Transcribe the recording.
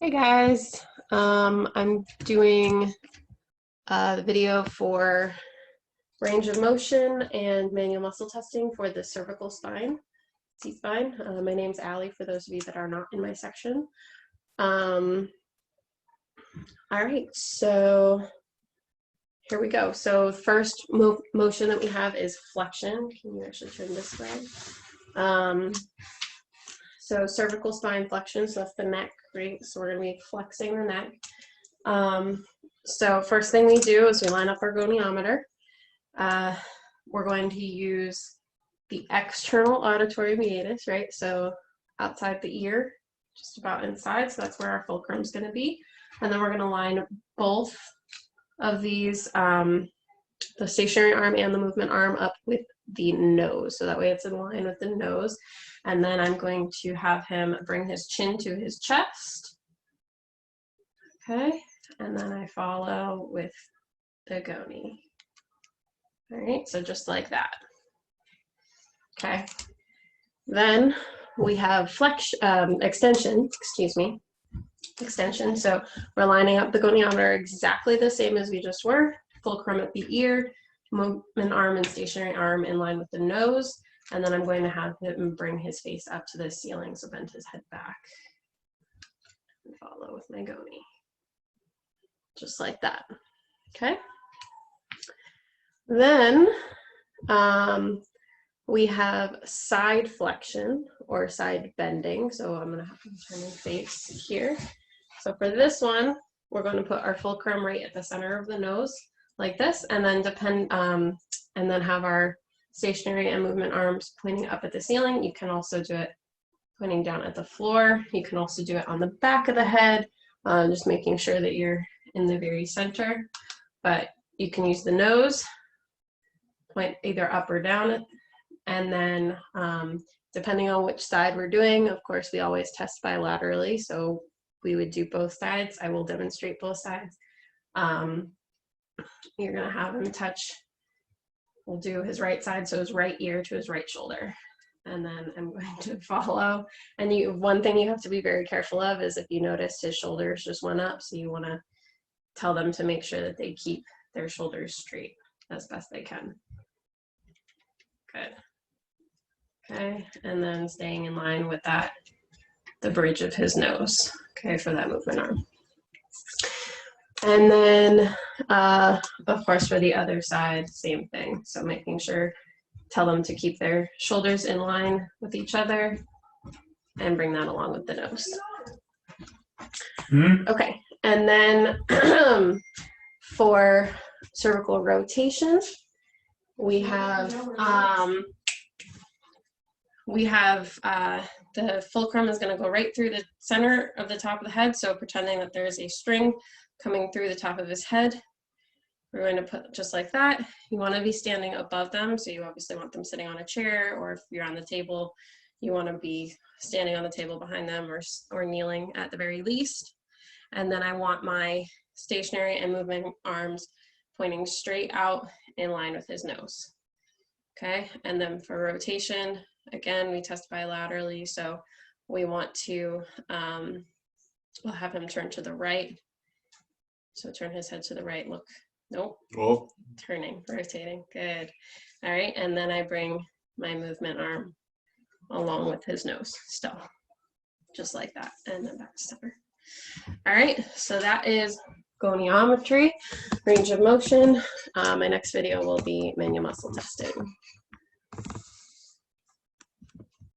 Hey guys, I'm doing the video for range of motion and manual muscle testing for the cervical spine, C-spine. My name's Allie for those of you that are not in my section. All right, so here we go. So first motion that we have is flexion. Can you actually turn this way? So cervical spine flexion, so that's the neck, right? So we're gonna be flexing the neck. So first thing we do is we line up our goniometer. We're going to use the external auditory meatus, right? So outside the ear, just about inside. So that's where our fulcrum is gonna be. And then we're gonna line both of these, the stationary arm and the movement arm up with the nose. So that way it's in line with the nose. And then I'm going to have him bring his chin to his chest. Okay, and then I follow with the goni. All right, so just like that. Okay, then we have extension, extension. So we're lining up the goniometer exactly the same as we just were. Fulcrum at the ear, movement arm and stationary arm in line with the nose. And then I'm going to have him bring his face up to the ceiling, so bend his head back. And follow with my goni. Just like that, okay? Then we have side flexion or side bending. So I'm gonna have to turn his face here. So for this one, we're going to put our fulcrum right at the center of the nose, like this, and then and then have our stationary and movement arms pointing up at the ceiling. You can also do it pointing down at the floor. You can also do it on the back of the head, just making sure that you're in the very center. But you can use the nose, point either up or down, and then depending on which side we're doing, of course, we always test bilaterally, so we would do both sides. I will demonstrate both sides. You're gonna have him touch. We'll do his right side, so his right ear to his right shoulder. And then I'm going to follow. And one thing you have to be very careful of is if you notice his shoulders just went up, so you wanna tell them to make sure that they keep their shoulders straight as best they can. Good. Okay, and then staying in line with that, the bridge of his nose, okay, for that movement arm. And then, of course, for the other side, same thing. So making sure, tell them to keep their shoulders in line with each other and bring that along with the nose. Okay, and then for cervical rotation, we have the fulcrum is going to go right through the center of the top of the head. So pretending that there's a string coming through the top of his head. We're going to put just like that. You want to be standing above them. So you obviously want them sitting on a chair, or if you're on the table, you want to be standing on the table behind them or kneeling at the very least. And then I want my stationary and movement arms pointing straight out in line with his nose. Okay, and then for rotation, again, we test bilaterally. So we want to, we'll have him turn to the right. So turn his head to the right, look, nope, oh. Turning, rotating, good. All right, and then I bring my movement arm along with his nose still, just like that, and then back to center. All right, so that is goniometry, range of motion. My next video will be manual muscle testing.